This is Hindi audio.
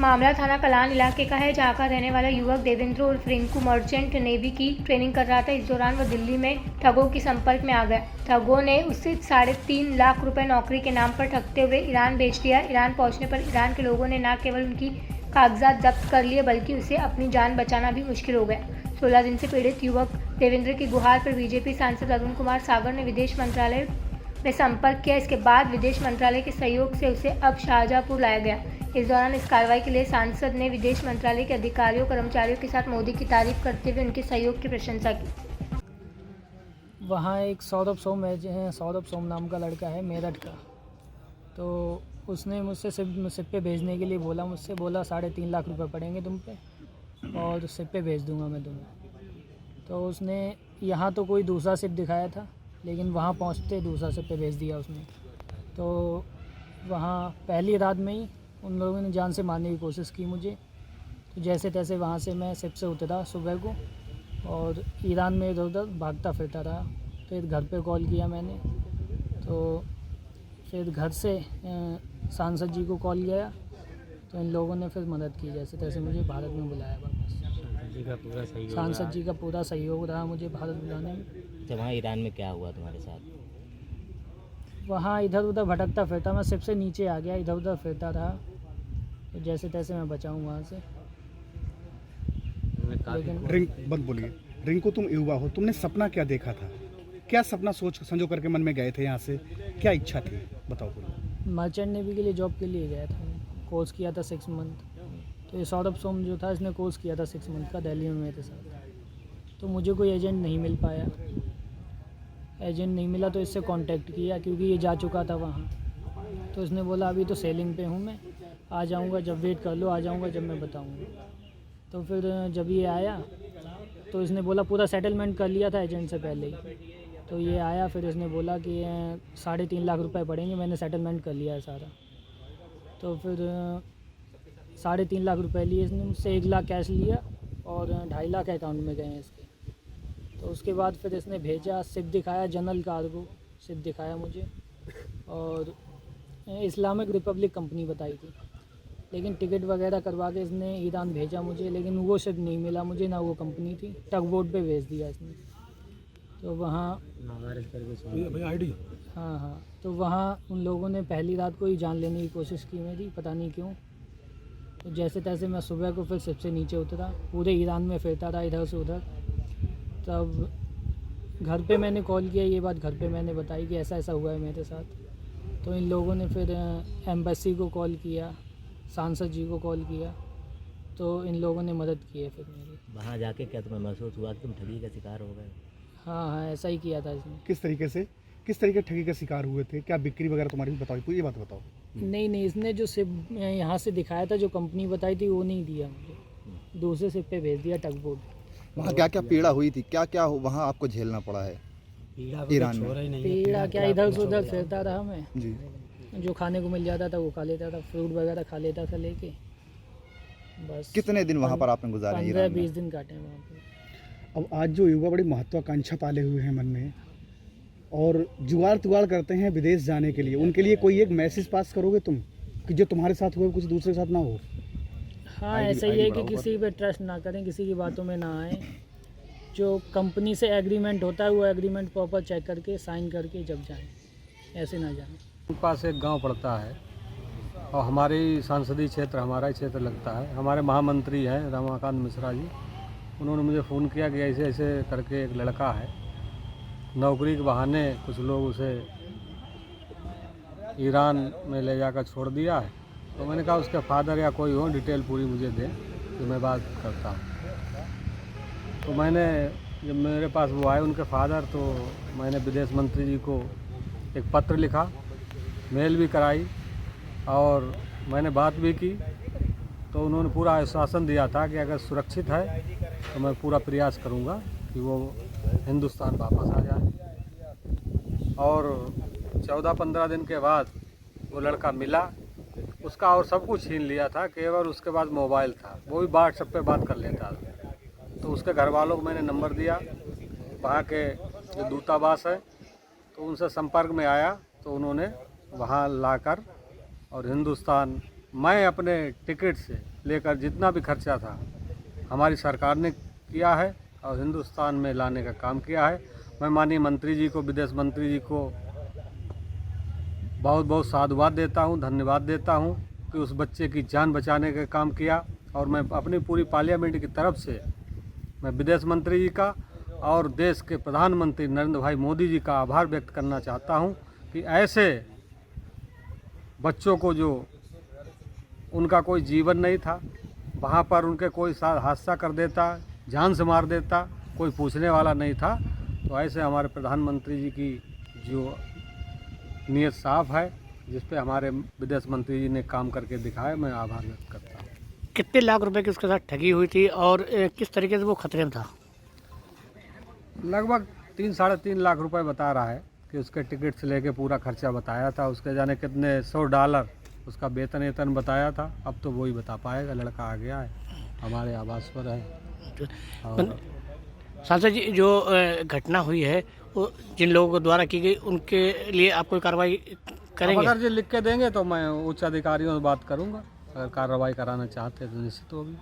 मामला थाना कलान इलाके का है, जहां का रहने वाला युवक देवेंद्र उर्फ रिंकू मर्चेंट नेवी की ट्रेनिंग कर रहा था। इस दौरान वो दिल्ली में ठगों के संपर्क में आ गया। ठगों ने उससे 3.5 लाख रुपए नौकरी के नाम पर ठगते हुए ईरान भेज दिया। ईरान पहुंचने पर ईरान के लोगों ने न केवल उनकी कागजात जब्त कर लिए, बल्कि उसे अपनी जान बचाना भी मुश्किल हो गया। 16 दिन से पीड़ित युवक देवेंद्र की गुहार पर बीजेपी सांसद अरुण कुमार सागर ने विदेश मंत्रालय में संपर्क किया। इसके बाद विदेश मंत्रालय के सहयोग से उसे अब शाहजहांपुर लाया गया। इस दौरान इस कार्रवाई के लिए सांसद ने विदेश मंत्रालय के अधिकारियों कर्मचारियों के साथ मोदी की तारीफ करते हुए उनके सहयोग की प्रशंसा की। वहाँ एक सौरभ सोम नाम का लड़का है मेरठ का, तो उसने मुझसे सिप्पे भेजने के लिए मुझसे बोला 3.5 लाख रुपए पड़ेंगे तुम पे और सिप्पे भेज दूंगा मैं तुम्हें। तो उसने यहाँ तो कोई दूसरा सिप दिखाया था, लेकिन वहाँ पहुँचते दूसरा सिप्पे भेज दिया उसने। तो वहाँ पहली रात में ही उन लोगों ने जान से मारने की कोशिश की मुझे। तो जैसे तैसे वहाँ से मैं सिप से उतरा सुबह को और ईरान में इधर उधर भागता फिरता रहा। फिर घर पे कॉल किया मैंने, तो फिर घर से सांसद जी को कॉल किया, तो इन लोगों ने फिर मदद की, जैसे तैसे मुझे भारत में बुलाया वापस। सांसद जी का पूरा सहयोग रहा मुझे भारत बुलाने में। तो वहाँ ईरान में क्या हुआ तुम्हारे साथ? वहाँ इधर उधर भटकता फिरता, मैं सिप से नीचे आ गया, इधर उधर फिरता रहा, तो जैसे तैसे मैं बचा हूँ वहाँ से। लेकिन रिंकू, तुम युवा हो, तुमने सपना क्या देखा था? क्या सपना सोच संजो करके मन में गए थे यहाँ से? क्या इच्छा थी, बताओ बोलो। मर्चेंट नेवी के लिए जॉब के लिए गया था, कोर्स किया था 6 मंथ। तो ये सौरभ सोम जो था, इसने कोर्स किया था 6 मंथ का दिल्ली में मेरे साथ। तो मुझे कोई एजेंट नहीं मिल पाया, एजेंट नहीं मिला तो इससे कांटेक्ट किया, क्योंकि ये जा चुका था वहाँ। तो इसने बोला अभी तो सेलिंग पे हूँ मैं, आ जाऊँगा, जब वेट कर लो, आ जाऊँगा जब मैं बताऊँगा। तो फिर जब ये आया तो इसने बोला पूरा सेटलमेंट कर लिया था एजेंट से पहले ही। तो ये आया, फिर इसने बोला कि 3.5 लाख रुपए पड़ेंगे, मैंने सेटलमेंट कर लिया है सारा। तो फिर 3.5 लाख रुपए लिए इसने मुझसे, 1 लाख कैश लिया और 2.5 लाख अकाउंट में गए हैं इसके। तो उसके बाद फिर इसने भेजा, सिप दिखाया, जनरल कार्गो सिप दिखाया मुझे, और इस्लामिक रिपब्लिक कंपनी बताई थी। लेकिन टिकट वगैरह करवा के इसने ईरान भेजा मुझे, लेकिन वो सिप नहीं मिला मुझे, ना वो कंपनी थी, टग बोट पे भेज दिया इसने। तो वहाँ हाँ, तो वहाँ उन लोगों ने पहली रात को ही जान लेने की कोशिश की मेरी, पता नहीं क्यों। तो जैसे तैसे मैं सुबह को फिर सिप से नीचे उतरा, पूरे ईरान में फिरता रहा इधर से उधर। तब घर पे मैंने कॉल किया, ये बात घर पे मैंने बताई कि ऐसा ऐसा हुआ है मेरे साथ। तो इन लोगों ने फिर एम्बेसी को कॉल किया, सांसद जी को कॉल किया, तो इन लोगों ने मदद की है फिर मेरी। वहाँ जाके क्या तुम्हें महसूस हुआ कि तुम ठगी का शिकार हो गए? हाँ, ऐसा ही किया था इसने। किस तरीके ठगी का शिकार हुए थे? क्या बिक्री वगैरह तुम्हारी भी बताओ, ये बात बताओ। नहीं, इसने जो सिप यहाँ से दिखाया था, जो कंपनी बताई थी, वो नहीं दिया मुझे, दूसरे सिप पे भेज दिया टग बोट। वहाँ क्या क्या पीड़ा हुई थी, क्या क्या वहाँ आपको झेलना पड़ा है ईरान में? पीड़ा क्या, इधर से उधर फिरता रहा मैं जी। जो खाने को मिल जाता था वो खा लेता था, फ्रूट वगैरह खा लेता था लेके, बस। कितने दिन वहाँ पर आपने गुजारे ईरान में? 15-20 दिन काटे वहाँ पे। अब आज जो युवा बड़ी महत्वाकांक्षा पाले हुए हैं मन में और जुगाड़ करते हैं विदेश जाने के लिए, उनके लिए कोई एक मैसेज पास करोगे तुम कि जो तुम्हारे साथ हुआ कुछ दूसरे के साथ ना हो? हाँ, ऐसा ही है कि किसी पे ट्रस्ट ना करें, किसी की बातों में ना आए। जो कंपनी से एग्रीमेंट होता है वो एग्रीमेंट प्रॉपर चेक करके साइन करके जब जाएं, ऐसे ना जाएं। पास एक गांव पड़ता है और हमारी सांसदीय क्षेत्र हमारा ही क्षेत्र लगता है। हमारे महामंत्री हैं रमाकांत मिश्रा जी, उन्होंने मुझे फ़ोन किया कि ऐसे ऐसे करके एक लड़का है, नौकरी के बहाने कुछ लोग उसे ईरान में ले जाकर छोड़ दिया है। तो मैंने कहा उसके फादर या कोई हो, डिटेल पूरी मुझे दें तो मैं बात करता हूँ। तो मैंने जब मेरे पास वो आए उनके फादर, तो मैंने विदेश मंत्री जी को एक पत्र लिखा, मेल भी कराई और मैंने बात भी की। तो उन्होंने पूरा आश्वासन दिया था कि अगर सुरक्षित है तो मैं पूरा प्रयास करूंगा कि वो हिंदुस्तान वापस आ जाए। और 14-15 दिन के बाद वो लड़का मिला, उसका और सब कुछ छीन लिया था, केवल उसके पास मोबाइल था, वो भी व्हाट्सएप पे बात कर लेता था। तो उसके घर वालों को मैंने नंबर दिया, वहाँ के जो दूतावास है, तो उनसे संपर्क में आया, तो उन्होंने वहाँ लाकर और हिंदुस्तान मैं अपने टिकट से लेकर जितना भी खर्चा था हमारी सरकार ने किया है और हिंदुस्तान में लाने का काम किया है। मैं माननीय मंत्री जी को, विदेश मंत्री जी को बहुत बहुत साधुवाद देता हूं, धन्यवाद देता हूं कि उस बच्चे की जान बचाने का काम किया। और मैं अपनी पूरी पार्लियामेंट की तरफ से मैं विदेश मंत्री जी का और देश के प्रधानमंत्री नरेंद्र भाई मोदी जी का आभार व्यक्त करना चाहता हूं कि ऐसे बच्चों को, जो उनका कोई जीवन नहीं था, वहाँ पर उनके कोई हादसा कर देता, जान से मार देता, कोई पूछने वाला नहीं था। तो ऐसे हमारे प्रधानमंत्री जी की जो नीयत साफ है, जिस पे हमारे विदेश मंत्री जी ने काम करके दिखाया, मैं आभार व्यक्त करता हूँ। कितने लाख रुपए की उसके साथ ठगी हुई थी और किस तरीके से वो खतरे में था? लगभग 3-3.5 लाख रुपए बता रहा है कि उसके टिकट से लेके पूरा खर्चा बताया था। उसके जाने कितने $100 उसका वेतन बताया था। अब तो वही बता पाएगा, लड़का आ गया है, हमारे आवास पर है। और सांसद जी, जो घटना हुई है वो जिन लोगों के द्वारा की गई, उनके लिए आप कोई कार्रवाई करेंगे? अगर जी लिख के देंगे तो मैं उच्च अधिकारियों से बात करूंगा। अगर कार्रवाई कराना चाहते हैं तो निश्चित होगी।